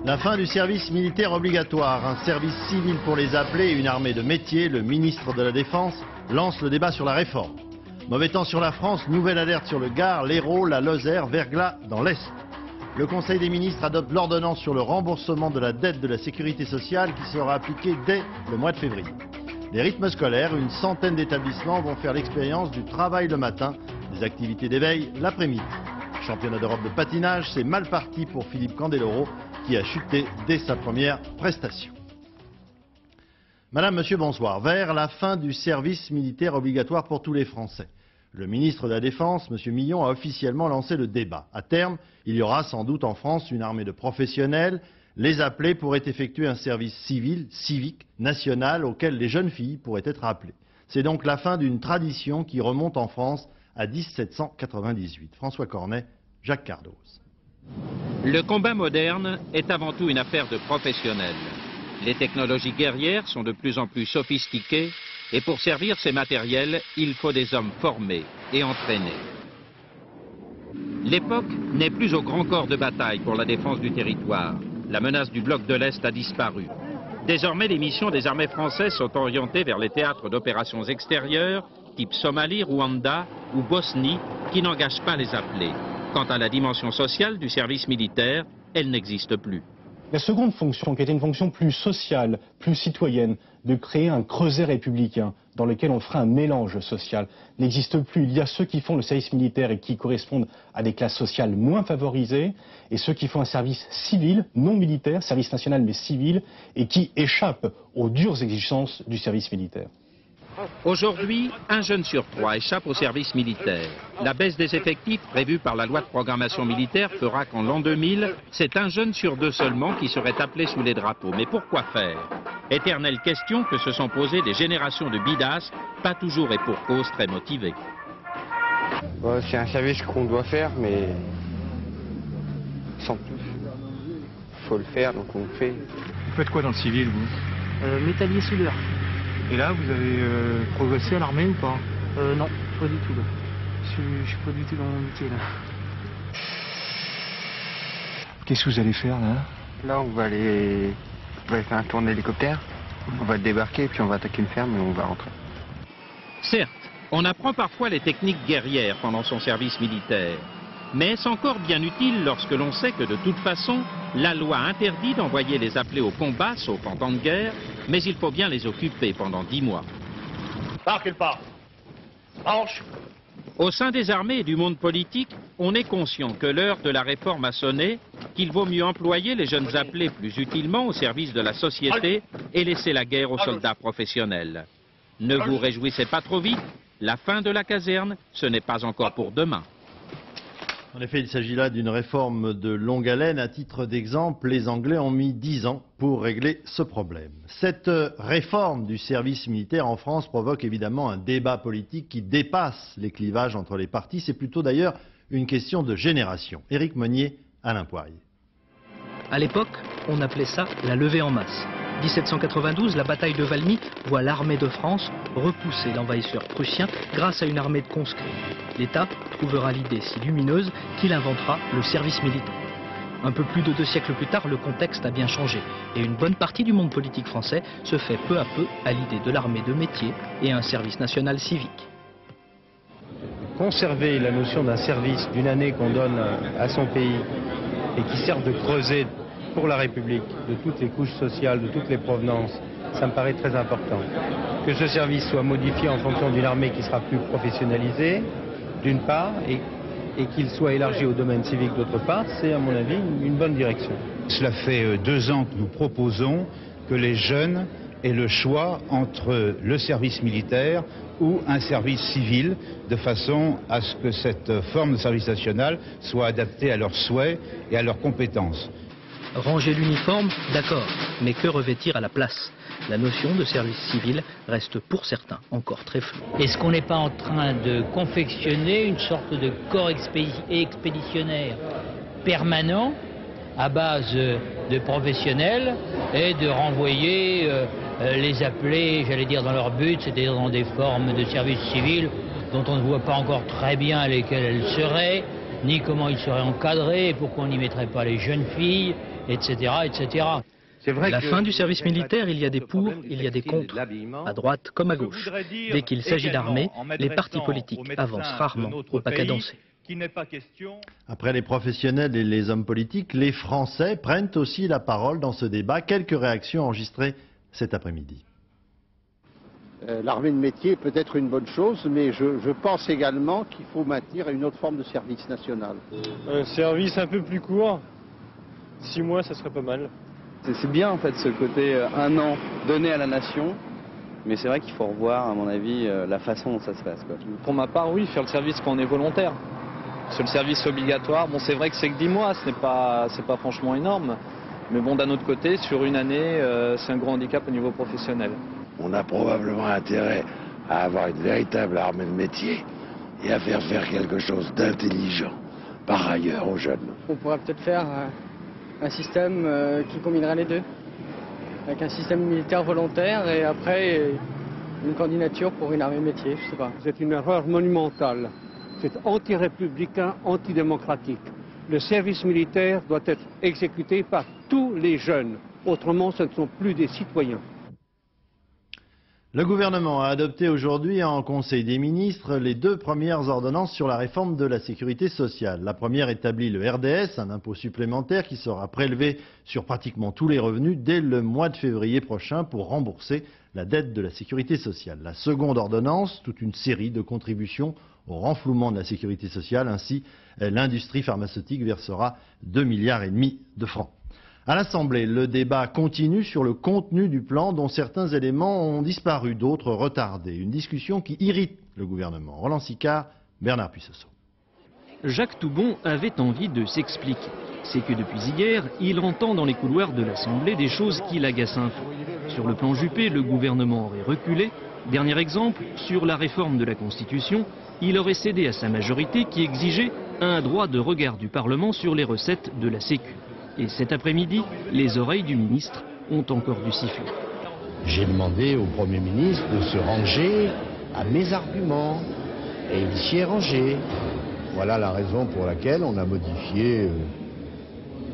La fin du service militaire obligatoire, un service civil pour les appelés et une armée de métier. Le ministre de la Défense lance le débat sur la réforme. Mauvais temps sur la France, nouvelle alerte sur le Gard, l'Hérault, la Lozère, Verglas dans l'Est. Le Conseil des ministres adopte l'ordonnance sur le remboursement de la dette de la sécurité sociale qui sera appliquée dès le mois de février. Les rythmes scolaires, une centaine d'établissements vont faire l'expérience du travail le matin, des activités d'éveil l'après-midi. Championnat d'Europe de patinage, c'est mal parti pour Philippe Candeloro qui a chuté dès sa première prestation. Madame, Monsieur, bonsoir. Vers la fin du service militaire obligatoire pour tous les Français. Le ministre de la Défense, M. Millon, a officiellement lancé le débat. À terme, il y aura sans doute en France une armée de professionnels. Les appelés pourraient effectuer un service civil, civique, national, auquel les jeunes filles pourraient être appelées. C'est donc la fin d'une tradition qui remonte en France à 1798. François Cornet, Jacques Cardoz. Le combat moderne est avant tout une affaire de professionnels. Les technologies guerrières sont de plus en plus sophistiquées et pour servir ces matériels, il faut des hommes formés et entraînés. L'époque n'est plus au grand corps de bataille pour la défense du territoire. La menace du bloc de l'Est a disparu. Désormais, les missions des armées françaises sont orientées vers les théâtres d'opérations extérieures, type Somalie, Rwanda ou Bosnie, qui n'engagent pas les appelés. Quant à la dimension sociale du service militaire, elle n'existe plus. La seconde fonction, qui était une fonction plus sociale, plus citoyenne, de créer un creuset républicain dans lequel on ferait un mélange social, n'existe plus. Il y a ceux qui font le service militaire et qui correspondent à des classes sociales moins favorisées, et ceux qui font un service civil, non militaire, service national mais civil, et qui échappent aux dures exigences du service militaire. Aujourd'hui, un jeune sur trois échappe au service militaire. La baisse des effectifs prévue par la loi de programmation militaire fera qu'en l'an 2000, c'est un jeune sur deux seulement qui serait appelé sous les drapeaux. Mais pourquoi faire? Éternelle question que se sont posées des générations de bidas, pas toujours et pour cause très motivées. C'est un service qu'on doit faire, mais sans plus. Il faut le faire, donc on le fait. Vous faites quoi dans le civil, vous? Métallier soudeur. Et là, vous avez progressé à l'armée ou pas? Non, pas du tout. Là. Je suis pas du tout dans mon métier là. Qu'est-ce que vous allez faire là? Là, on va aller faire un tour d'hélicoptère. On va débarquer, puis on va attaquer une ferme et on va rentrer. Certes, on apprend parfois les techniques guerrières pendant son service militaire. Mais est-ce encore bien utile lorsque l'on sait que de toute façon, la loi interdit d'envoyer les appelés au combat, sauf en temps de guerre, mais il faut bien les occuper pendant 10 mois. Qu'il part. Marche. Au sein des armées et du monde politique, on est conscient que l'heure de la réforme a sonné, qu'il vaut mieux employer les jeunes appelés plus utilement au service de la société et laisser la guerre aux soldats professionnels. Ne vous réjouissez pas trop vite, la fin de la caserne, ce n'est pas encore pour demain. En effet, il s'agit là d'une réforme de longue haleine. À titre d'exemple, les Anglais ont mis 10 ans pour régler ce problème. Cette réforme du service militaire en France provoque évidemment un débat politique qui dépasse les clivages entre les partis. C'est plutôt d'ailleurs une question de génération. Éric Monnier, Alain Poirier. À l'époque, on appelait ça la levée en masse. 1792, la bataille de Valmy voit l'armée de France repousser l'envahisseur prussien grâce à une armée de conscrits. L'État trouvera l'idée si lumineuse qu'il inventera le service militaire. Un peu plus de 2 siècles plus tard, le contexte a bien changé et une bonne partie du monde politique français se fait peu à peu à l'idée de l'armée de métier et un service national civique. Conserver la notion d'un service d'une année qu'on donne à son pays et qui sert de creuset pour la République, de toutes les couches sociales, de toutes les provenances, ça me paraît très important. Que ce service soit modifié en fonction d'une armée qui sera plus professionnalisée, d'une part, et qu'il soit élargi au domaine civique d'autre part, c'est à mon avis une bonne direction. Cela fait 2 ans que nous proposons que les jeunes aient le choix entre le service militaire ou un service civil, de façon à ce que cette forme de service national soit adaptée à leurs souhaits et à leurs compétences. Ranger l'uniforme, d'accord, mais que revêtir à la place? La notion de service civil reste pour certains encore très floue. Est-ce qu'on n'est pas en train de confectionner une sorte de corps expéditionnaire permanent à base de professionnels et de renvoyer les appelés, j'allais dire, dans leur but, c'est-à-dire dans des formes de service civil dont on ne voit pas encore très bien lesquelles elles seraient, ni comment ils seraient encadrés, pourquoi on n'y mettrait pas les jeunes filles, etc., etc. La fin du service militaire, il y a des pour, il y a des contre, à droite comme à gauche. Dès qu'il s'agit d'armée, les partis politiques avancent rarement au pas cadencé. Après les professionnels et les hommes politiques, les Français prennent aussi la parole dans ce débat. Quelques réactions enregistrées cet après-midi. L'armée de métier peut être une bonne chose, mais je pense également qu'il faut maintenir une autre forme de service national. Un service un peu plus court, 6 mois, ça serait pas mal. C'est bien en fait ce côté 1 an donné à la nation, mais c'est vrai qu'il faut revoir à mon avis la façon dont ça se passe, quoi. Pour ma part, oui, faire le service quand on est volontaire. Sur le service obligatoire, bon, c'est vrai que c'est que 10 mois, c'est pas franchement énorme, mais bon, d'un autre côté, sur une année, c'est un gros handicap au niveau professionnel. On a probablement intérêt à avoir une véritable armée de métier et à faire quelque chose d'intelligent par ailleurs aux jeunes. On pourrait peut-être faire un système qui combinerait les deux, avec un système militaire volontaire et après une candidature pour une armée de métier, je sais pas. C'est une erreur monumentale. C'est anti-républicain, antidémocratique. Le service militaire doit être exécuté par tous les jeunes. Autrement, ce ne sont plus des citoyens. Le gouvernement a adopté aujourd'hui en Conseil des ministres les 2 premières ordonnances sur la réforme de la sécurité sociale. La première établit le RDS, un impôt supplémentaire qui sera prélevé sur pratiquement tous les revenus dès le mois de février prochain pour rembourser la dette de la sécurité sociale. La seconde ordonnance, toute une série de contributions au renflouement de la sécurité sociale. Ainsi, l'industrie pharmaceutique versera 2,5 milliards de francs. À l'Assemblée, le débat continue sur le contenu du plan dont certains éléments ont disparu, d'autres retardés. Une discussion qui irrite le gouvernement. Roland Sicard, Bernard Puissosseau. Jacques Toubon avait envie de s'expliquer. C'est que depuis hier, il entend dans les couloirs de l'Assemblée des choses qui l'agacent un peu. Sur le plan Juppé, le gouvernement aurait reculé. Dernier exemple, sur la réforme de la Constitution, il aurait cédé à sa majorité qui exigeait un droit de regard du Parlement sur les recettes de la Sécu. Et cet après-midi, les oreilles du ministre ont encore dû siffler. J'ai demandé au Premier ministre de se ranger à mes arguments, et il s'y est rangé. Voilà la raison pour laquelle on a modifié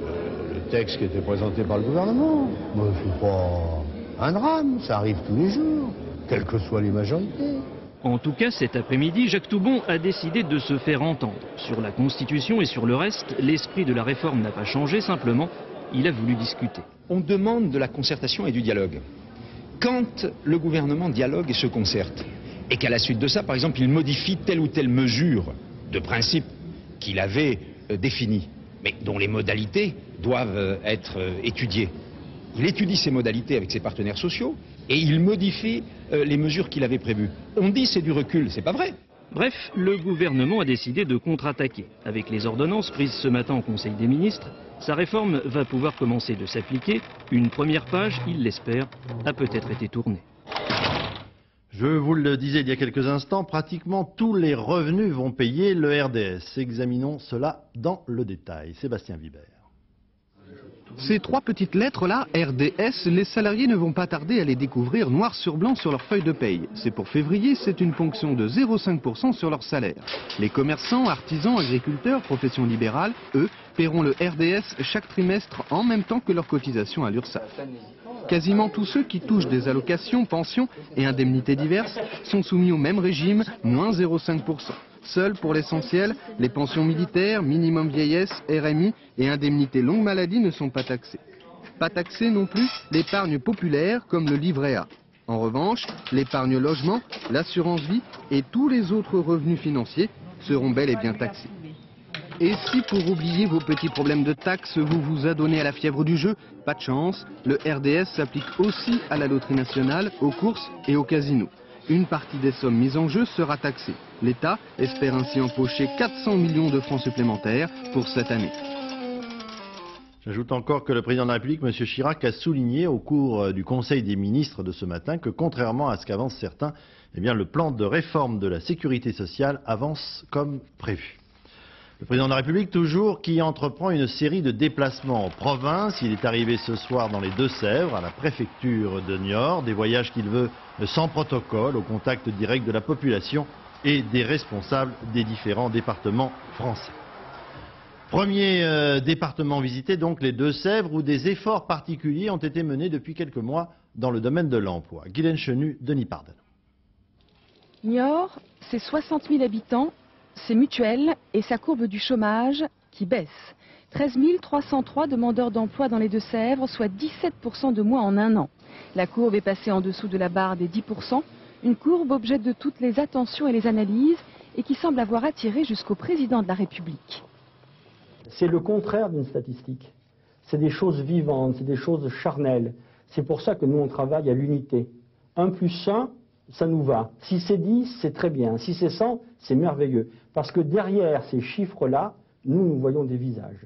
le texte qui était présenté par le gouvernement. Mais c'est pas un drame, ça arrive tous les jours, quelles que soient les majorités. En tout cas, cet après-midi, Jacques Toubon a décidé de se faire entendre. Sur la Constitution et sur le reste, l'esprit de la réforme n'a pas changé, simplement, il a voulu discuter. On demande de la concertation et du dialogue. Quand le gouvernement dialogue et se concerte, et qu'à la suite de ça, par exemple, il modifie telle ou telle mesure de principe qu'il avait définie, mais dont les modalités doivent être étudiées. Il étudie ces modalités avec ses partenaires sociaux et il modifie les mesures qu'il avait prévues. On dit c'est du recul, c'est pas vrai. Bref, le gouvernement a décidé de contre-attaquer. Avec les ordonnances prises ce matin au Conseil des ministres, sa réforme va pouvoir commencer de s'appliquer. Une première page, il l'espère, a peut-être été tournée. Je vous le disais il y a quelques instants, pratiquement tous les revenus vont payer le RDS. Examinons cela dans le détail. Sébastien Vibert. Ces 3 petites lettres-là, RDS, les salariés ne vont pas tarder à les découvrir noir sur blanc sur leur feuille de paye. C'est pour février, c'est une ponction de 0,5% sur leur salaire. Les commerçants, artisans, agriculteurs, professions libérales, eux, paieront le RDS chaque trimestre en même temps que leur cotisation à l'URSSAF. Quasiment tous ceux qui touchent des allocations, pensions et indemnités diverses sont soumis au même régime, moins 0,5%. Seuls, pour l'essentiel, les pensions militaires, minimum vieillesse, RMI et indemnités longue maladie ne sont pas taxées. Pas taxée non plus l'épargne populaire comme le livret A. En revanche, l'épargne logement, l'assurance vie et tous les autres revenus financiers seront bel et bien taxés. Et si pour oublier vos petits problèmes de taxes, vous vous adonnez à la fièvre du jeu, pas de chance, le RDS s'applique aussi à la loterie nationale, aux courses et aux casinos. Une partie des sommes mises en jeu sera taxée. L'État espère ainsi empocher 400 millions de francs supplémentaires pour cette année. J'ajoute encore que le président de la République, M. Chirac, a souligné au cours du Conseil des ministres de ce matin que, contrairement à ce qu'avancent certains, eh bien, le plan de réforme de la sécurité sociale avance comme prévu. Le président de la République, toujours, qui entreprend une série de déplacements en province. Il est arrivé ce soir dans les Deux-Sèvres, à la préfecture de Niort, des voyages qu'il veut sans protocole, au contact direct de la population et des responsables des différents départements français. Premier département visité, donc les Deux-Sèvres, où des efforts particuliers ont été menés depuis quelques mois dans le domaine de l'emploi. Guylaine Chenu, Denis Pardon. Niort, c'est 60 000 habitants, c'est mutuel et sa courbe du chômage qui baisse. 13 303 demandeurs d'emploi dans les Deux-Sèvres, soit 17% de moins en un an. La courbe est passée en dessous de la barre des 10%, une courbe objet de toutes les attentions et les analyses et qui semble avoir attiré jusqu'au président de la République. C'est le contraire d'une statistique. C'est des choses vivantes, c'est des choses charnelles. C'est pour ça que nous, on travaille à l'unité. 1 + 1, ça nous va. Si c'est 10, c'est très bien. Si c'est 100, c'est merveilleux. Parce que derrière ces chiffres-là, nous voyons des visages.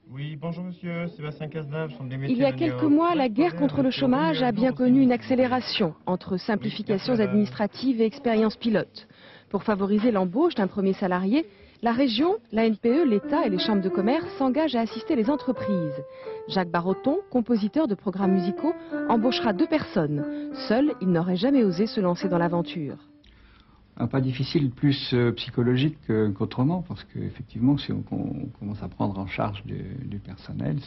Oui, bonjour monsieur, Sébastien Cazenave, Chambre des métiers. Il y a quelques mois, la guerre contre le chômage a bien connu une accélération entre simplifications administratives et expériences pilotes. Pour favoriser l'embauche d'un premier salarié, la région, la NPE, l'État et les chambres de commerce s'engagent à assister les entreprises. Jacques Baroton, compositeur de programmes musicaux, embauchera 2 personnes. Seul, il n'aurait jamais osé se lancer dans l'aventure. Un pas difficile, plus psychologique qu'autrement, parce qu'effectivement, si on commence à prendre en charge du personnel,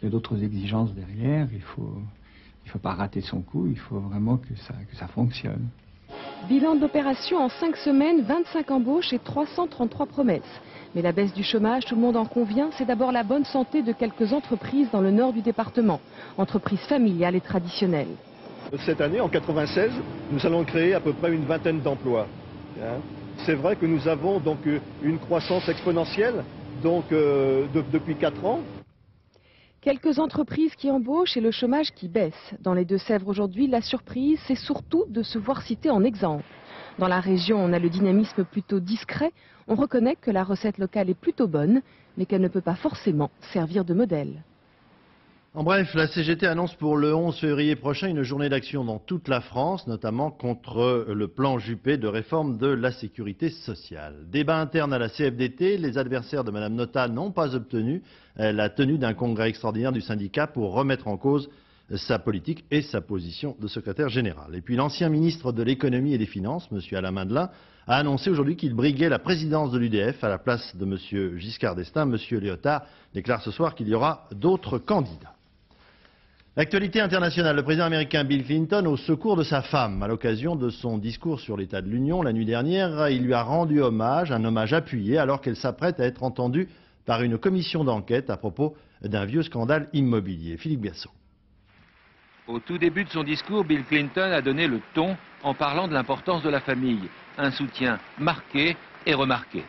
il y a d'autres exigences derrière, il faut pas rater son coup, il faut vraiment que ça fonctionne. Bilan de l'opération en 5 semaines, 25 embauches et 333 promesses. Mais la baisse du chômage, tout le monde en convient, c'est d'abord la bonne santé de quelques entreprises dans le nord du département, entreprises familiales et traditionnelles. Cette année, en 96, nous allons créer à peu près une vingtaine d'emplois. C'est vrai que nous avons donc une croissance exponentielle depuis 4 ans. Quelques entreprises qui embauchent et le chômage qui baisse. Dans les Deux-Sèvres aujourd'hui, la surprise, c'est surtout de se voir cité en exemple. Dans la région, on a le dynamisme plutôt discret. On reconnaît que la recette locale est plutôt bonne, mais qu'elle ne peut pas forcément servir de modèle. En bref, la CGT annonce pour le 11 février prochain une journée d'action dans toute la France, notamment contre le plan Juppé de réforme de la sécurité sociale. Débat interne à la CFDT, les adversaires de Mme Notat n'ont pas obtenu la tenue d'un congrès extraordinaire du syndicat pour remettre en cause sa politique et sa position de secrétaire général. Et puis l'ancien ministre de l'économie et des finances, M. Alain Madelin, a annoncé aujourd'hui qu'il briguait la présidence de l'UDF à la place de M. Giscard d'Estaing. M. Léotard déclare ce soir qu'il y aura d'autres candidats. L'actualité internationale, le président américain Bill Clinton au secours de sa femme. À l'occasion de son discours sur l'état de l'Union la nuit dernière, il lui a rendu hommage, un hommage appuyé, alors qu'elle s'apprête à être entendue par une commission d'enquête à propos d'un vieux scandale immobilier. Philippe Biassot. Au tout début de son discours, Bill Clinton a donné le ton en parlant de l'importance de la famille, un soutien marqué et remarqué.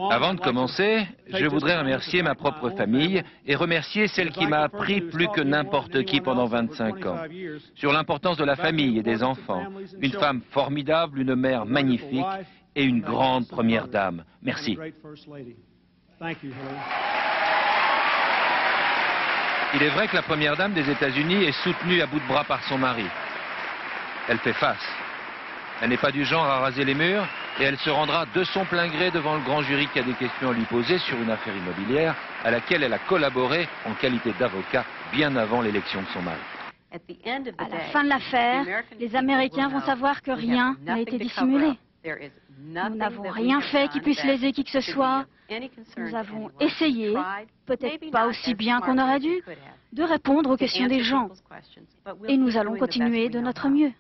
Avant de commencer, je voudrais remercier ma propre famille et remercier celle qui m'a appris plus que n'importe qui pendant 25 ans sur l'importance de la famille et des enfants. Une femme formidable, une mère magnifique et une grande première dame. Merci. Il est vrai que la première dame des États-Unis est soutenue à bout de bras par son mari. Elle fait face. Elle n'est pas du genre à raser les murs et elle se rendra de son plein gré devant le grand jury qui a des questions à lui poser sur une affaire immobilière à laquelle elle a collaboré en qualité d'avocat bien avant l'élection de son mari. À la fin de l'affaire, les Américains vont savoir que rien n'a été dissimulé. Nous n'avons rien fait qui puisse léser qui que ce soit. Nous avons essayé, peut-être pas aussi bien qu'on aurait dû, de répondre aux questions des gens. Et nous allons continuer de notre mieux.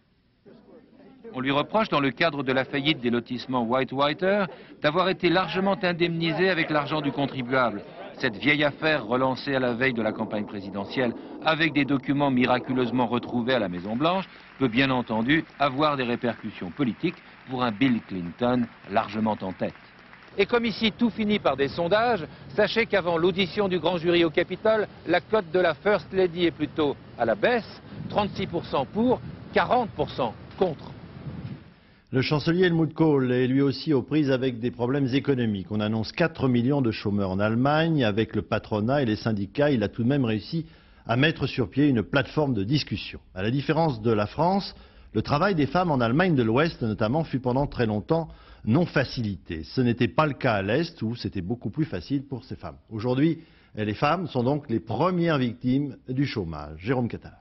On lui reproche, dans le cadre de la faillite des lotissements White-Whiter, d'avoir été largement indemnisé avec l'argent du contribuable. Cette vieille affaire relancée à la veille de la campagne présidentielle, avec des documents miraculeusement retrouvés à la Maison-Blanche, peut bien entendu avoir des répercussions politiques pour un Bill Clinton largement en tête. Et comme ici tout finit par des sondages, sachez qu'avant l'audition du grand jury au Capitole, la cote de la First Lady est plutôt à la baisse, 36% pour, 40% contre. Le chancelier Helmut Kohl est lui aussi aux prises avec des problèmes économiques. On annonce 4 millions de chômeurs en Allemagne. Avec le patronat et les syndicats, il a tout de même réussi à mettre sur pied une plateforme de discussion. À la différence de la France, le travail des femmes en Allemagne de l'Ouest notamment fut pendant très longtemps non facilité. Ce n'était pas le cas à l'Est où c'était beaucoup plus facile pour ces femmes. Aujourd'hui, les femmes sont donc les premières victimes du chômage. Jérôme Catala.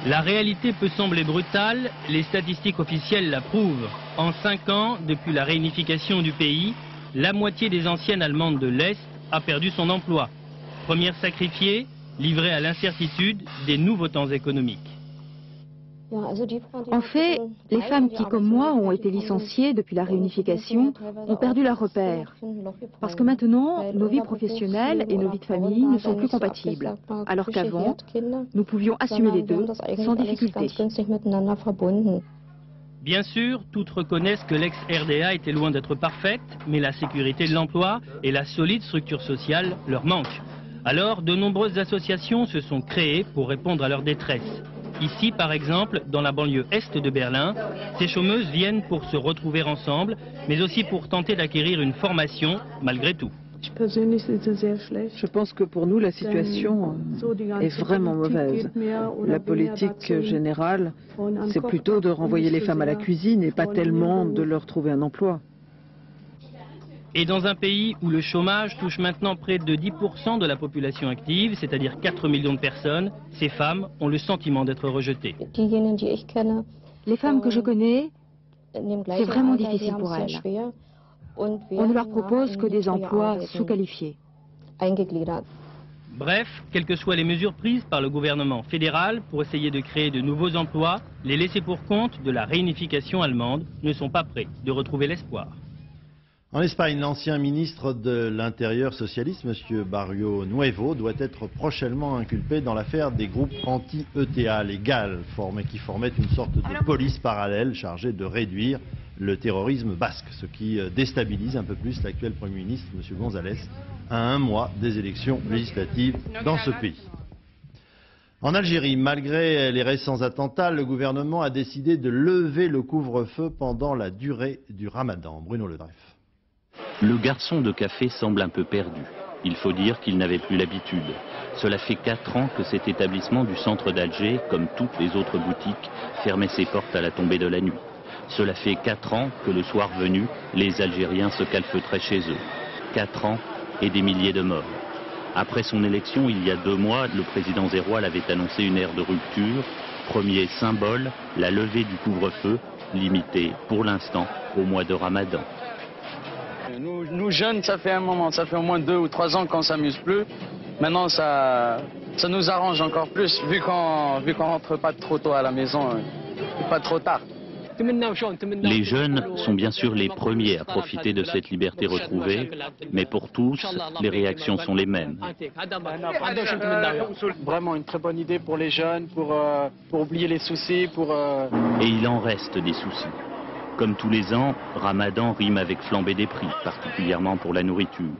La réalité peut sembler brutale, les statistiques officielles la prouvent. En 5 ans, depuis la réunification du pays, la moitié des anciennes Allemandes de l'Est a perdu son emploi. Première sacrifiée, livrée à l'incertitude des nouveaux temps économiques. En fait, les femmes qui, comme moi, ont été licenciées depuis la réunification, ont perdu leur repère. Parce que maintenant, nos vies professionnelles et nos vies de famille ne sont plus compatibles. Alors qu'avant, nous pouvions assumer les deux sans difficulté. Bien sûr, toutes reconnaissent que l'ex-RDA était loin d'être parfaite, mais la sécurité de l'emploi et la solide structure sociale leur manquent. Alors, de nombreuses associations se sont créées pour répondre à leur détresse. Ici, par exemple, dans la banlieue est de Berlin, ces chômeuses viennent pour se retrouver ensemble, mais aussi pour tenter d'acquérir une formation, malgré tout. Je pense que pour nous, la situation est vraiment mauvaise. La politique générale, c'est plutôt de renvoyer les femmes à la cuisine et pas tellement de leur trouver un emploi. Et dans un pays où le chômage touche maintenant près de 10% de la population active, c'est-à-dire 4 millions de personnes, ces femmes ont le sentiment d'être rejetées. Les femmes que je connais, c'est vraiment difficile pour elles. On ne leur propose que des emplois sous-qualifiés. Bref, quelles que soient les mesures prises par le gouvernement fédéral pour essayer de créer de nouveaux emplois, les laissés-pour-compte de la réunification allemande ne sont pas prêts de retrouver l'espoir. En Espagne, l'ancien ministre de l'Intérieur socialiste, M. Barrio Nuevo, doit être prochainement inculpé dans l'affaire des groupes anti-ETA, les GAL, qui formaient une sorte de police parallèle chargée de réduire le terrorisme basque, ce qui déstabilise un peu plus l'actuel Premier ministre, M. González, à un mois des élections législatives dans ce pays. En Algérie, malgré les récents attentats, le gouvernement a décidé de lever le couvre-feu pendant la durée du Ramadan. Bruno Ledreff. Le garçon de café semble un peu perdu. Il faut dire qu'il n'avait plus l'habitude. Cela fait 4 ans que cet établissement du centre d'Alger, comme toutes les autres boutiques, fermait ses portes à la tombée de la nuit. Cela fait 4 ans que le soir venu, les Algériens se calfeutraient chez eux. 4 ans et des milliers de morts. Après son élection, il y a 2 mois, le président Zeroual avait annoncé une ère de rupture. Premier symbole, la levée du couvre-feu, limitée pour l'instant au mois de Ramadan. Nous jeunes, ça fait un moment, ça fait au moins 2 ou 3 ans qu'on ne s'amuse plus. Maintenant, ça nous arrange encore plus, vu qu'on rentre pas trop tôt à la maison, et pas trop tard. Les jeunes sont bien sûr les premiers à profiter de cette liberté retrouvée, mais pour tous, les réactions sont les mêmes. Vraiment une très bonne idée pour les jeunes, pour oublier les soucis, Et il en reste des soucis. Comme tous les ans, Ramadan rime avec flambée des prix, particulièrement pour la nourriture.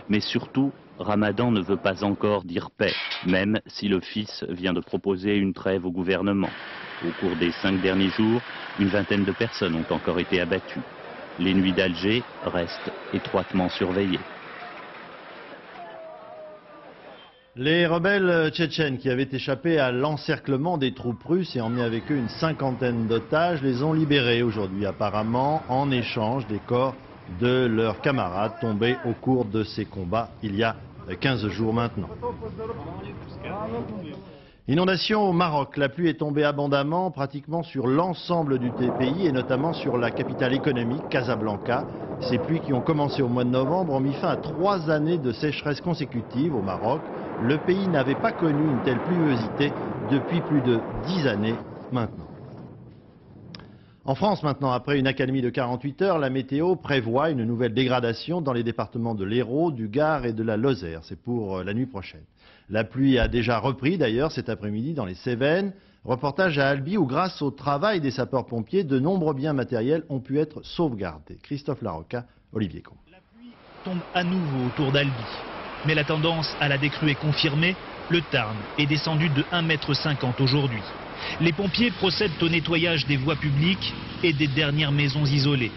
Mais surtout, Ramadan ne veut pas encore dire paix, même si le fils vient de proposer une trêve au gouvernement. Au cours des 5 derniers jours, une vingtaine de personnes ont encore été abattues. Les nuits d'Alger restent étroitement surveillées. Les rebelles tchétchènes qui avaient échappé à l'encerclement des troupes russes et emmené avec eux une 50aine d'otages les ont libérés aujourd'hui apparemment en échange des corps de leurs camarades tombés au cours de ces combats il y a 15 jours maintenant. Inondation au Maroc. La pluie est tombée abondamment pratiquement sur l'ensemble du pays et notamment sur la capitale économique, Casablanca. Ces pluies qui ont commencé au mois de novembre ont mis fin à 3 années de sécheresse consécutive au Maroc. Le pays n'avait pas connu une telle pluviosité depuis plus de 10 années maintenant. En France maintenant, après une accalmie de 48 heures, la météo prévoit une nouvelle dégradation dans les départements de l'Hérault, du Gard et de la Lozère. C'est pour la nuit prochaine. La pluie a déjà repris d'ailleurs cet après-midi dans les Cévennes. Reportage à Albi où grâce au travail des sapeurs-pompiers, de nombreux biens matériels ont pu être sauvegardés. Christophe Larocca, Olivier Combe. La pluie tombe à nouveau autour d'Albi. Mais la tendance à la décrue est confirmée. Le Tarn est descendu de 1,50 m aujourd'hui. Les pompiers procèdent au nettoyage des voies publiques et des dernières maisons isolées.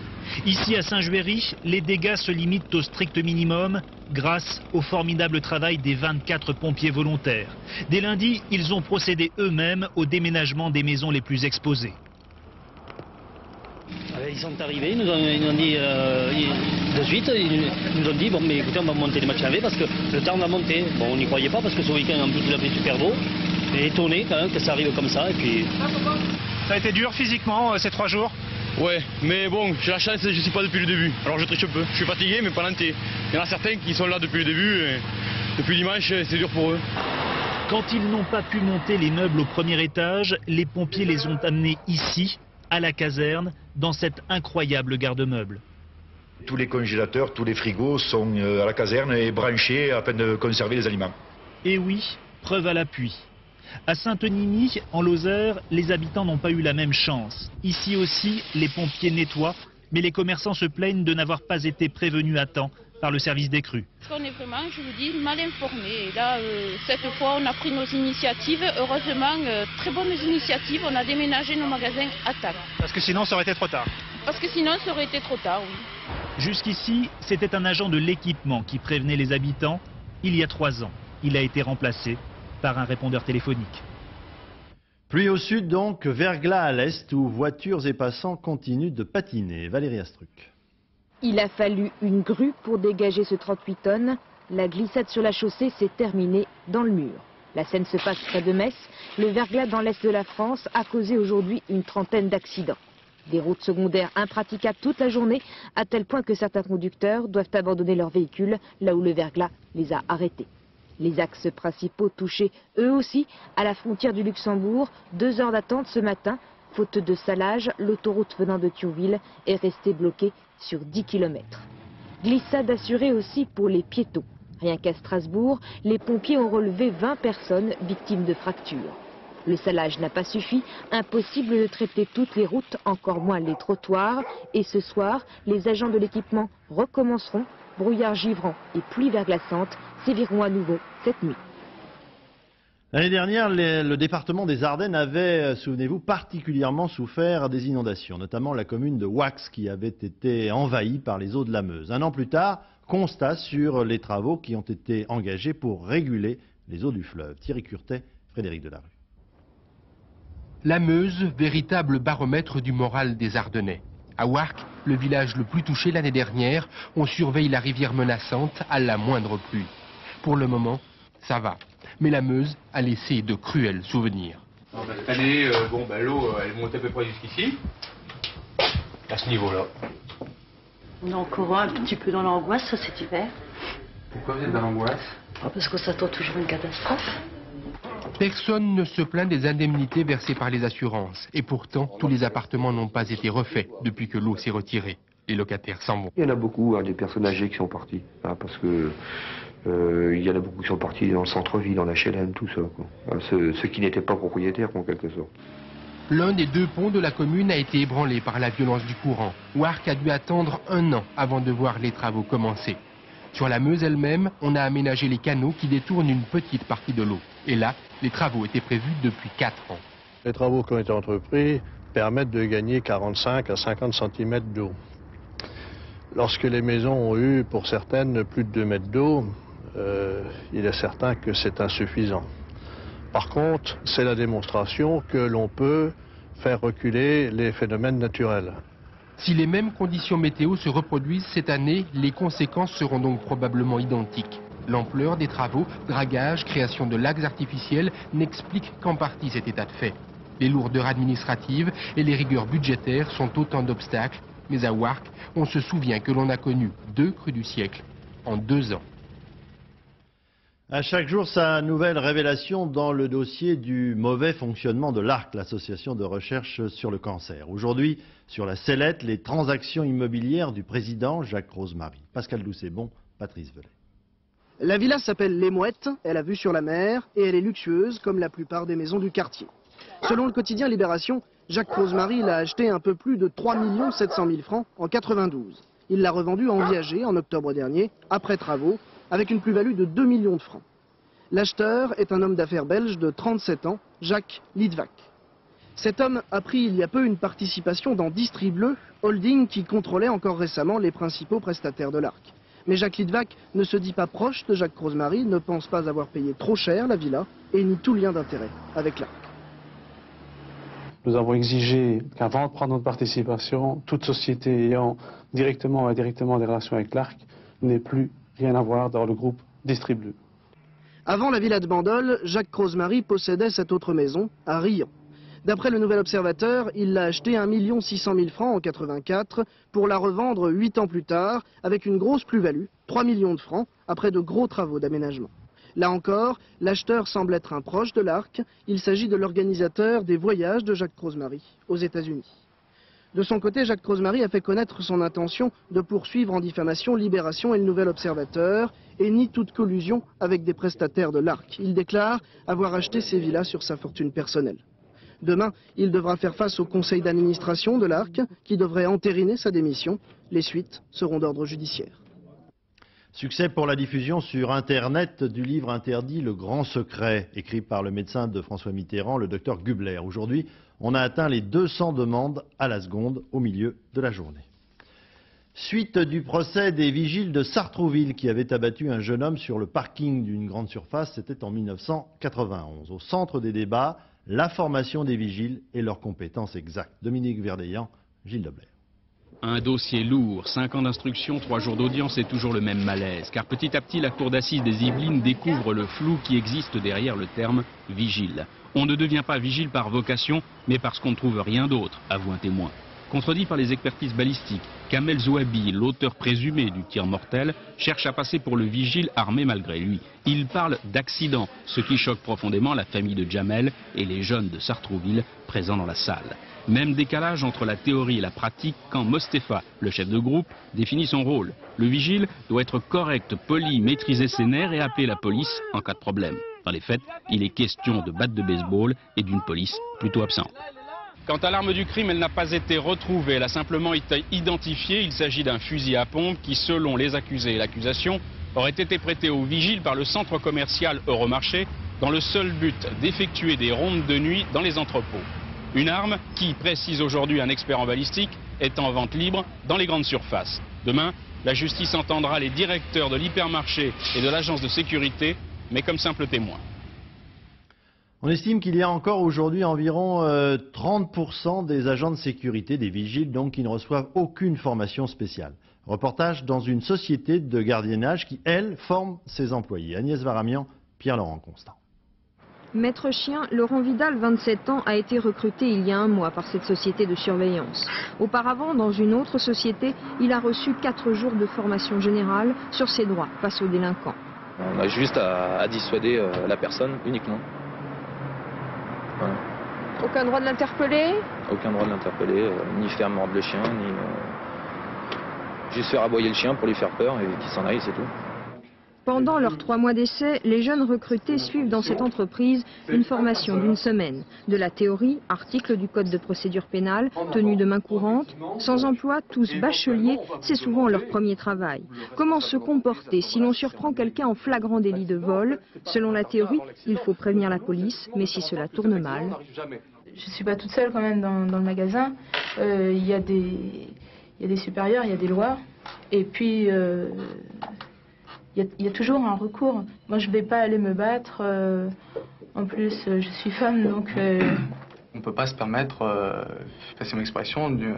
Ici à Saint-Juéry, les dégâts se limitent au strict minimum grâce au formidable travail des 24 pompiers volontaires. Dès lundi, ils ont procédé eux-mêmes au déménagement des maisons les plus exposées. Ils sont arrivés, ils nous ont dit de suite, ils nous ont dit bon mais écoutez on va monter les machins avec parce que le temps va monter. Bon on n'y croyait pas parce que ce week-end en plus il a fait super beau. Et étonné quand même que ça arrive comme ça et puis... Ça a été dur physiquement ces 3 jours? Ouais, mais bon, j'ai la chance, je ne suis pas depuis le début. Alors je triche un peu. Je suis fatigué, mais pas lenté. Il y en a certains qui sont là depuis le début, et depuis dimanche, c'est dur pour eux. Quand ils n'ont pas pu monter les meubles au premier étage, les pompiers les ont amenés ici, à la caserne, dans cette incroyable garde-meubles. Tous les congélateurs, tous les frigos sont à la caserne et branchés afin de conserver les aliments. Et oui, preuve à l'appui. À Saint-Onimy, en Lozère, les habitants n'ont pas eu la même chance. Ici aussi, les pompiers nettoient, mais les commerçants se plaignent de n'avoir pas été prévenus à temps par le service des crues. On est vraiment, je vous dis, mal informés. Et là, cette fois, on a pris nos initiatives. Heureusement, très bonnes initiatives. On a déménagé nos magasins à Tarbes. Parce que sinon, ça aurait été trop tard. Parce que sinon, ça aurait été trop tard, oui. Jusqu'ici, c'était un agent de l'équipement qui prévenait les habitants. Il y a 3 ans, il a été remplacé par un répondeur téléphonique. Pluie au sud donc, verglas à l'est où voitures et passants continuent de patiner. Valérie Astruc. Il a fallu une grue pour dégager ce 38 tonnes. La glissade sur la chaussée s'est terminée dans le mur. La scène se passe près de Metz. Le verglas dans l'est de la France a causé aujourd'hui une 30aine d'accidents. Des routes secondaires impraticables toute la journée, à tel point que certains conducteurs doivent abandonner leur véhicule là où le verglas les a arrêtés. Les axes principaux touchés, eux aussi, à la frontière du Luxembourg. 2 heures d'attente ce matin. Faute de salage, l'autoroute venant de Thionville est restée bloquée sur 10 km. Glissade assurée aussi pour les piétons. Rien qu'à Strasbourg, les pompiers ont relevé 20 personnes victimes de fractures. Le salage n'a pas suffi, impossible de traiter toutes les routes, encore moins les trottoirs. Et ce soir, les agents de l'équipement recommenceront. Brouillard givrant et pluie verglaçante séviront à nouveau cette nuit. L'année dernière, le département des Ardennes avait, souvenez-vous, particulièrement souffert des inondations, notamment la commune de Wax qui avait été envahie par les eaux de la Meuse. 1 an plus tard, constat sur les travaux qui ont été engagés pour réguler les eaux du fleuve. Thierry Curtet, Frédéric Delarue. La Meuse, véritable baromètre du moral des Ardennais. À Warcq, le village le plus touché l'année dernière, on surveille la rivière menaçante à la moindre pluie. Pour le moment, ça va. Mais la Meuse a laissé de cruels souvenirs. Cette année, l'eau elle monte à peu près jusqu'ici, à ce niveau-là. On est encore un petit peu dans l'angoisse cet hiver. Pourquoi vous êtes dans l'angoisse? Parce qu'on s'attend toujours à une catastrophe. Personne ne se plaint des indemnités versées par les assurances. Et pourtant, tous les appartements n'ont pas été refaits depuis que l'eau s'est retirée. Les locataires s'en vont. Il y en a beaucoup, des personnes âgées qui sont parties. Parce que il y en a beaucoup qui sont partis dans le centre-ville, en HLM, tout ça. Ceux qui n'étaient pas propriétaires, en quelque sorte. L'un des 2 ponts de la commune a été ébranlé par la violence du courant. Warcq a dû attendre 1 an avant de voir les travaux commencer. Sur la Meuse elle-même, on a aménagé les canaux qui détournent une petite partie de l'eau. Et là, les travaux étaient prévus depuis 4 ans. Les travaux qui ont été entrepris permettent de gagner 45 à 50 cm d'eau. Lorsque les maisons ont eu, pour certaines, plus de 2 mètres d'eau, il est certain que c'est insuffisant. Par contre, c'est la démonstration que l'on peut faire reculer les phénomènes naturels. Si les mêmes conditions météo se reproduisent cette année, les conséquences seront donc probablement identiques. L'ampleur des travaux, dragage, création de lacs artificiels n'expliquent qu'en partie cet état de fait. Les lourdeurs administratives et les rigueurs budgétaires sont autant d'obstacles. Mais à Warcq, on se souvient que l'on a connu 2 crues du siècle en 2 ans. À chaque jour, sa nouvelle révélation dans le dossier du mauvais fonctionnement de l'ARC, l'association de recherche sur le cancer. Aujourd'hui, sur la sellette, les transactions immobilières du président Jacques Rosemary. Pascal Doucet-Bon, Patrice Velay. La villa s'appelle Les Mouettes, elle a vue sur la mer et elle est luxueuse comme la plupart des maisons du quartier. Selon le quotidien Libération, Jacques Rosemary l'a acheté un peu plus de 3 700 000 francs en 92. Il l'a revendue en viager en octobre dernier, après travaux, avec une plus-value de 2 millions de francs. L'acheteur est un homme d'affaires belge de 37 ans, Jacques Litvak. Cet homme a pris il y a peu une participation dans Distribleu, holding qui contrôlait encore récemment les principaux prestataires de l'ARC. Mais Jacques Litvak ne se dit pas proche de Jacques Rosemary, ne pense pas avoir payé trop cher la villa et nie tout lien d'intérêt avec l'ARC. Nous avons exigé qu'avant de prendre notre participation, toute société ayant directement ou indirectement des relations avec l'ARC n'ait plus rien à voir dans le groupe Distribleu. Avant la villa de Bandol, Jacques Rosemary possédait cette autre maison, à Riant. D'après le Nouvel Observateur, il l'a acheté 1 600 000 francs en 84 pour la revendre 8 ans plus tard avec une grosse plus-value, 3 millions de francs, après de gros travaux d'aménagement. Là encore, l'acheteur semble être un proche de l'Ark. Il s'agit de l'organisateur des voyages de Jacques Crozemarie aux États-Unis. De son côté, Jacques Crozemarie a fait connaître son intention de poursuivre en diffamation Libération et le Nouvel Observateur et nie toute collusion avec des prestataires de l'Ark. Il déclare avoir acheté ses villas sur sa fortune personnelle. Demain, il devra faire face au conseil d'administration de l'Ark qui devrait entériner sa démission. Les suites seront d'ordre judiciaire. Succès pour la diffusion sur Internet du livre interdit Le Grand Secret, écrit par le médecin de François Mitterrand, le docteur Gubler. Aujourd'hui, on a atteint les 200 demandes à la seconde au milieu de la journée. Suite du procès des vigiles de Sartrouville qui avaient abattu un jeune homme sur le parking d'une grande surface, c'était en 1991. Au centre des débats, la formation des vigiles et leurs compétences exactes. Dominique Verdeillan, Gilles Debler. Un dossier lourd, 5 ans d'instruction, 3 jours d'audience et toujours le même malaise. Car petit à petit, la cour d'assises des Yvelines découvre le flou qui existe derrière le terme vigile. On ne devient pas vigile par vocation, mais parce qu'on ne trouve rien d'autre, avoue un témoin. Contredit par les expertises balistiques, Kamel Zouabi, l'auteur présumé du tir mortel, cherche à passer pour le vigile armé malgré lui. Il parle d'accident, ce qui choque profondément la famille de Jamel et les jeunes de Sartrouville présents dans la salle. Même décalage entre la théorie et la pratique quand Mostefa, le chef de groupe, définit son rôle. Le vigile doit être correct, poli, maîtriser ses nerfs et appeler la police en cas de problème. Dans les faits, il est question de batte de baseball et d'une police plutôt absente. Quant à l'arme du crime, elle n'a pas été retrouvée. Elle a simplement été identifiée. Il s'agit d'un fusil à pompe qui, selon les accusés et l'accusation, aurait été prêté au vigile par le centre commercial Euromarché dans le seul but d'effectuer des rondes de nuit dans les entrepôts. Une arme qui, précise aujourd'hui un expert en balistique, est en vente libre dans les grandes surfaces. Demain, la justice entendra les directeurs de l'hypermarché et de l'agence de sécurité, mais comme simples témoins. On estime qu'il y a encore aujourd'hui environ 30% des agents de sécurité, des vigiles donc, qui ne reçoivent aucune formation spéciale. Reportage dans une société de gardiennage qui, elle, forme ses employés. Agnès Varamian, Pierre-Laurent Constant. Maître chien, Laurent Vidal, 27 ans, a été recruté il y a un mois par cette société de surveillance. Auparavant, dans une autre société, il a reçu 4 jours de formation générale sur ses droits face aux délinquants. On a juste à dissuader la personne uniquement. Voilà. Aucun droit de l'interpeller? Aucun droit de l'interpeller, ni faire mordre le chien, ni juste faire aboyer le chien pour lui faire peur et qu'il s'en aille, c'est tout. Pendant leurs 3 mois d'essai, les jeunes recrutés suivent dans cette entreprise une formation d'1 semaine. De la théorie, articles du Code de procédure pénale, tenue de main courante, sans emploi, tous bacheliers, c'est souvent leur premier travail. Comment se comporter si l'on surprend quelqu'un en flagrant délit de vol? Selon la théorie, il faut prévenir la police, mais si cela tourne mal... Je ne suis pas toute seule quand même dans le magasin. Il y a des supérieurs, il y a des lois. Et puis... Il y a toujours un recours. Moi, je ne vais pas aller me battre. En plus, je suis femme, donc... On ne peut pas se permettre, passez mon expression, de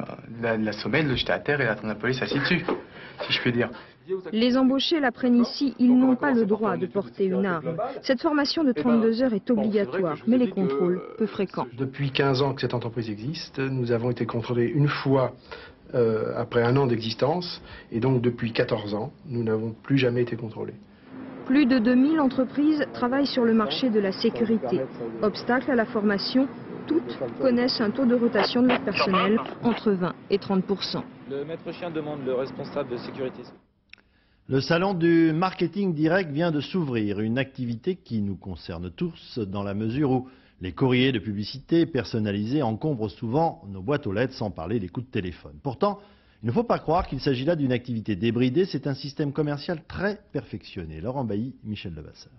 l'assommer, de le jeter à terre et d'attendre la police assis dessus, si je puis dire. Les embauchés l'apprennent ici, ils n'ont pas le droit de porter une arme. Cette formation de 32 heures est obligatoire, mais les contrôles peu fréquents. Depuis 15 ans que cette entreprise existe, nous avons été contrôlés une fois après 1 an d'existence, et donc depuis 14 ans, nous n'avons plus jamais été contrôlés. Plus de 2000 entreprises travaillent sur le marché de la sécurité. Obstacle à la formation, toutes connaissent un taux de rotation de leur personnel entre 20 et 30%. Le maître chien demande le responsable de sécurité. Le salon du marketing direct vient de s'ouvrir, une activité qui nous concerne tous dans la mesure où les courriers de publicité personnalisés encombrent souvent nos boîtes aux lettres, sans parler des coups de téléphone. Pourtant, il ne faut pas croire qu'il s'agit là d'une activité débridée, c'est un système commercial très perfectionné. Laurent Bailly, Michel Levasseur.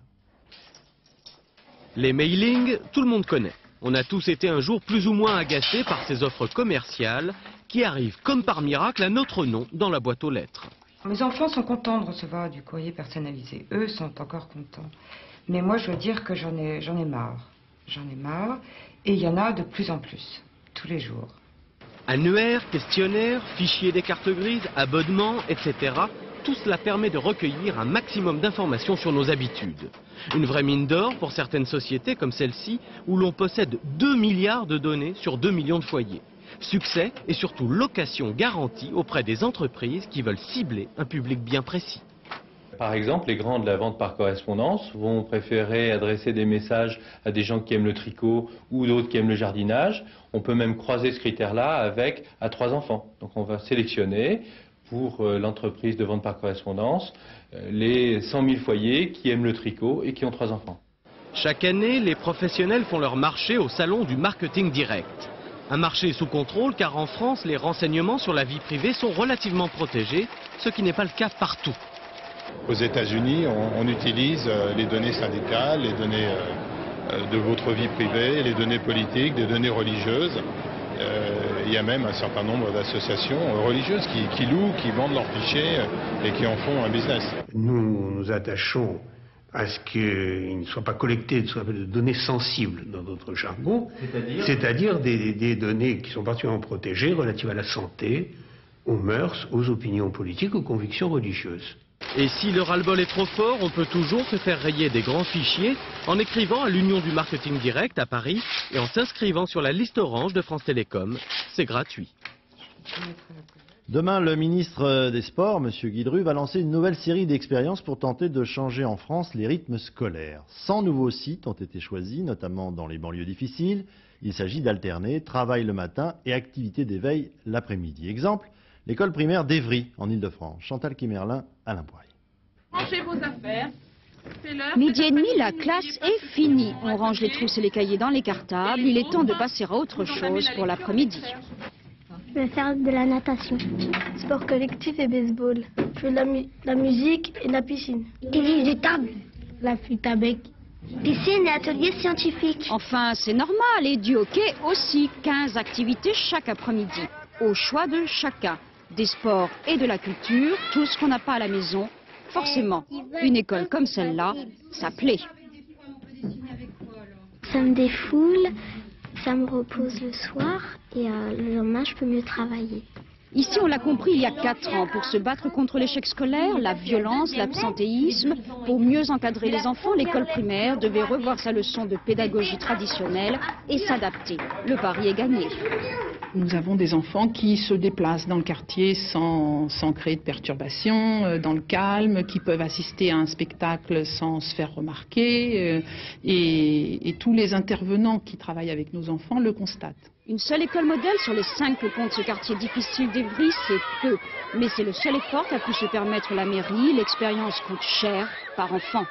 Les mailings, tout le monde connaît. On a tous été un jour plus ou moins agacés par ces offres commerciales qui arrivent comme par miracle à notre nom dans la boîte aux lettres. Mes enfants sont contents de recevoir du courrier personnalisé. Eux sont encore contents. Mais moi, je veux dire que j'en ai marre. J'en ai marre. Et il y en a de plus en plus, tous les jours. Annuaires, questionnaires, fichiers des cartes grises, abonnements, etc. Tout cela permet de recueillir un maximum d'informations sur nos habitudes. Une vraie mine d'or pour certaines sociétés comme celle-ci, où l'on possède 2 milliards de données sur 2 millions de foyers. Succès et surtout location garantie auprès des entreprises qui veulent cibler un public bien précis. Par exemple, les grands de la vente par correspondance vont préférer adresser des messages à des gens qui aiment le tricot ou d'autres qui aiment le jardinage. On peut même croiser ce critère-là avec à 3 enfants. Donc on va sélectionner pour l'entreprise de vente par correspondance les 100 000 foyers qui aiment le tricot et qui ont 3 enfants. Chaque année, les professionnels font leur marché au salon du marketing direct. Un marché sous contrôle car en France, les renseignements sur la vie privée sont relativement protégés, ce qui n'est pas le cas partout. Aux États-Unis, on utilise les données syndicales, les données de votre vie privée, les données politiques, des données religieuses. Il y a même un certain nombre d'associations religieuses qui louent, qui vendent leurs fichiers et qui en font un business. Nous nous attachons à ce qu'il ne soit pas collecté ce qu'on appelle de données sensibles dans notre jargon, c'est-à-dire des données qui sont particulièrement protégées relatives à la santé, aux mœurs, aux opinions politiques, aux convictions religieuses. Et si le ras-le-bol est trop fort, on peut toujours se faire rayer des grands fichiers en écrivant à l'Union du marketing direct à Paris et en s'inscrivant sur la liste orange de France Télécom. C'est gratuit. Demain, le ministre des Sports, M. Guidru, va lancer une nouvelle série d'expériences pour tenter de changer en France les rythmes scolaires. 100 nouveaux sites ont été choisis, notamment dans les banlieues difficiles. Il s'agit d'alterner travail le matin et activité d'éveil l'après-midi. Exemple, l'école primaire d'Evry, en Ile-de-France. Chantal Quimerlin, Alain Poirier. Rangez vos affaires. Midi et demi, la classe est finie. On range les trousses et les cahiers dans les cartables. Il est temps de passer à autre chose pour l'après-midi. Je vais faire de la natation. Sport collectif et baseball. Je fais la musique et la piscine. Tennis de table. La flûte à bec. Piscine et atelier scientifique. Enfin, c'est normal. Et du hockey aussi. 15 activités chaque après-midi. Au choix de chacun. Des sports et de la culture, tout ce qu'on n'a pas à la maison. Forcément, une école comme celle-là, ça plaît. Ça me défoule, ça me repose le soir et le lendemain, je peux mieux travailler. Ici, on l'a compris il y a 4 ans. Pour se battre contre l'échec scolaire, la violence, l'absentéisme, pour mieux encadrer les enfants, l'école primaire devait revoir sa leçon de pédagogie traditionnelle et s'adapter. Le pari est gagné. Nous avons des enfants qui se déplacent dans le quartier sans créer de perturbations, dans le calme, qui peuvent assister à un spectacle sans se faire remarquer. Et tous les intervenants qui travaillent avec nos enfants le constatent. Une seule école modèle sur les 5 que compte ce quartier difficile d'Evry, c'est peu. Mais c'est le seul effort qu'a pu se permettre la mairie. L'expérience coûte cher par enfant.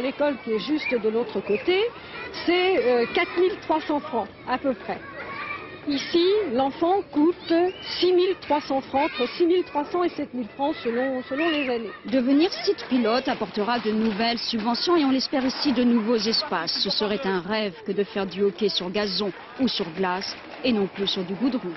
L'école qui est juste de l'autre côté, c'est 4 300 francs à peu près. Ici, l'enfant coûte 6 300 francs, entre 6 300 et 7 000 francs selon les années. Devenir site pilote apportera de nouvelles subventions et on l'espère ici de nouveaux espaces. Ce serait un rêve que de faire du hockey sur gazon ou sur glace et non plus sur du goudron.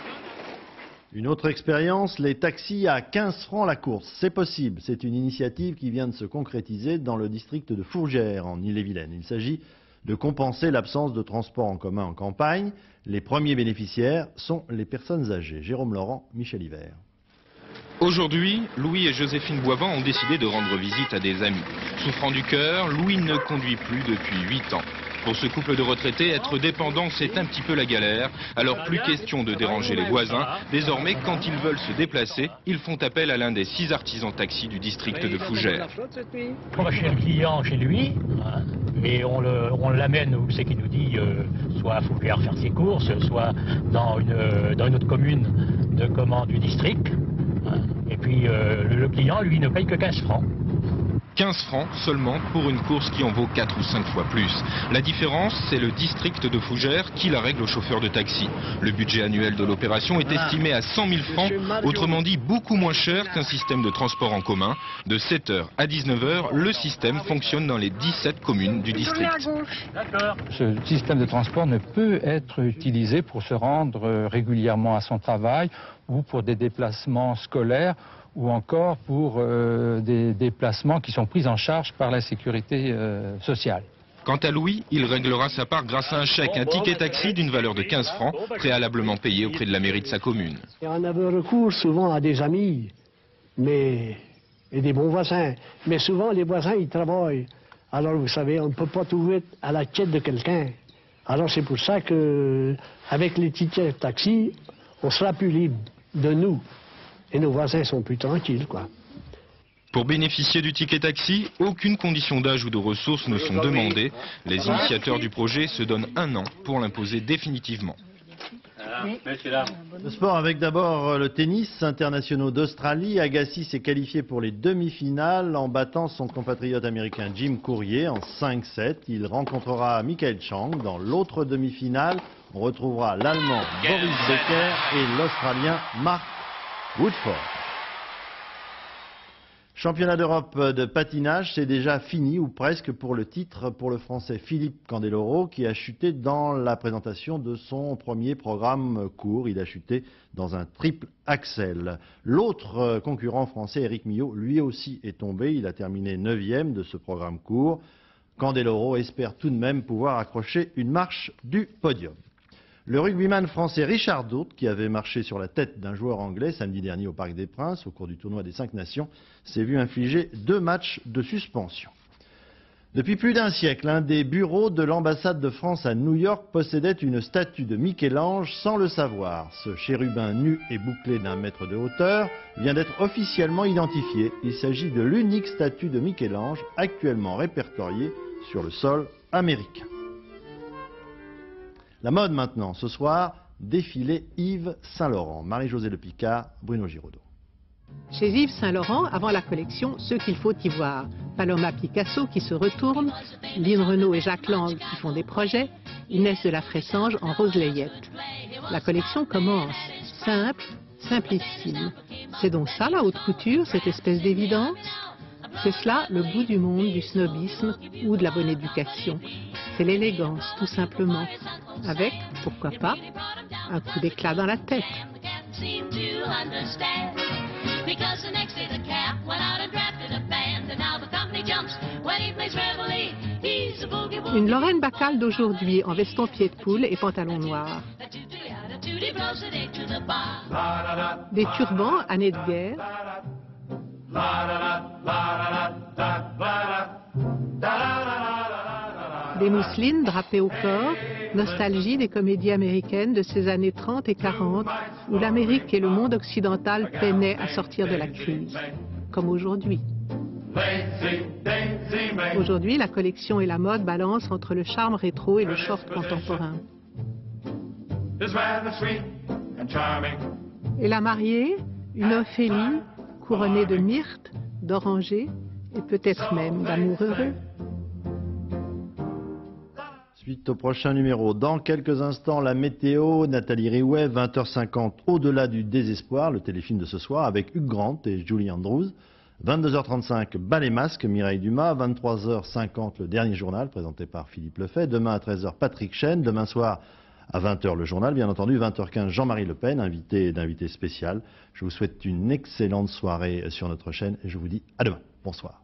Une autre expérience, les taxis à 15 francs la course. C'est possible. C'est une initiative qui vient de se concrétiser dans le district de Fourgères, en Ille-et-Vilaine. Il s'agit de compenser l'absence de transport en commun en campagne. Les premiers bénéficiaires sont les personnes âgées. Jérôme Laurent, Michel Hiver. Aujourd'hui, Louis et Joséphine Boivant ont décidé de rendre visite à des amis. Souffrant du cœur, Louis ne conduit plus depuis 8 ans. Pour ce couple de retraités, être dépendant, c'est un petit peu la galère. Alors plus question de déranger les voisins. Désormais, quand ils veulent se déplacer, ils font appel à l'un des 6 artisans taxis du district de Fougères. On va chez le client, chez lui, mais on l'amène où c'est qu'il nous dit, soit à Fougères faire ses courses, soit dans une autre commune du district. Et puis le client, lui, ne paye que 15 francs. 15 francs seulement pour une course qui en vaut 4 ou 5 fois plus. La différence, c'est le district de Fougères qui la règle aux chauffeurs de taxi. Le budget annuel de l'opération est estimé à 100 000 francs, autrement dit beaucoup moins cher qu'un système de transport en commun. De 7h à 19h, le système fonctionne dans les 17 communes du district. Ce système de transport ne peut être utilisé pour se rendre régulièrement à son travail ou pour des déplacements scolaires ou encore pour des déplacements qui sont pris en charge par la sécurité sociale. Quant à Louis, il réglera sa part grâce à un chèque, un ticket taxi d'une valeur de 15 francs, préalablement payé auprès de la mairie de sa commune. Et on avait recours souvent à des amis et des bons voisins. Mais souvent, les voisins, ils travaillent Alors vous savez, on ne peut pas toujours être à la quête de quelqu'un. Alors c'est pour ça que, avec les tickets taxi, on sera plus libre de nous. Et nos voisins sont plus tranquilles, quoi. Pour bénéficier du ticket taxi, aucune condition d'âge ou de ressources ne sont demandées. Les initiateurs du projet se donnent 1 an pour l'imposer définitivement. Le sport avec d'abord le tennis internationaux d'Australie. Agassi s'est qualifié pour les demi-finales en battant son compatriote américain Jim Courier en 5-7. Il rencontrera Michael Chang dans l'autre demi-finale. On retrouvera l'Allemand Boris Becker et l'Australien Mark Woodford. Championnat d'Europe de patinage, c'est déjà fini ou presque pour le titre pour le Français Philippe Candeloro qui a chuté dans la présentation de son premier programme court. Il a chuté dans un triple axel. L'autre concurrent français, Éric Millot, lui aussi est tombé. Il a terminé 9e de ce programme court. Candeloro espère tout de même pouvoir accrocher une marche du podium. Le rugbyman français Richard Dourte, qui avait marché sur la tête d'un joueur anglais samedi dernier au Parc des Princes au cours du tournoi des 5 Nations, s'est vu infliger 2 matchs de suspension. Depuis plus d'un siècle, un des bureaux de l'ambassade de France à New York possédait une statue de Michel-Ange sans le savoir. Ce chérubin nu et bouclé d'1 mètre de hauteur vient d'être officiellement identifié. Il s'agit de l'unique statue de Michel-Ange actuellement répertoriée sur le sol américain. La mode maintenant, ce soir, défilé Yves Saint-Laurent. Marie-Josée Le Picard, Bruno Giraudot. Chez Yves Saint-Laurent, avant la collection, ce qu'il faut y voir. Paloma Picasso qui se retourne, Lynn Renaud et Jacques Lang qui font des projets, Inès de la Fressange en rose layette. La collection commence. Simple, simplissime. C'est donc ça la haute couture, cette espèce d'évidence? C'est cela le bout du monde du snobisme ou de la bonne éducation. C'est l'élégance, tout simplement. Avec, pourquoi pas, un coup d'éclat dans la tête. Une Lorraine Bacal d'aujourd'hui en veston pied de poule et pantalon noir. Des turbans, années de guerre. Des mousselines drapées au corps, nostalgie des comédies américaines de ces années 30 et 40 où l'Amérique et le monde occidental peinaient à sortir de la crise, comme aujourd'hui. Aujourd'hui, la collection et la mode balancent entre le charme rétro et le short contemporain. Et la mariée, une Ophélie, couronnée de myrte, d'oranger et peut-être même d'amour heureux. Suite au prochain numéro. Dans quelques instants, la météo, Nathalie Riouet, 20h50, Au-delà du désespoir, le téléfilm de ce soir, avec Hugh Grant et Julie Andrews. 22h35, Bas les masques, Mireille Dumas. 23h50, le dernier journal, présenté par Philippe Lefebvre. Demain à 13h, Patrick Chêne. Demain soir, à 20h, le journal, bien entendu. 20h15, Jean-Marie Le Pen, d'invité spécial. Je vous souhaite une excellente soirée sur notre chaîne et je vous dis à demain. Bonsoir.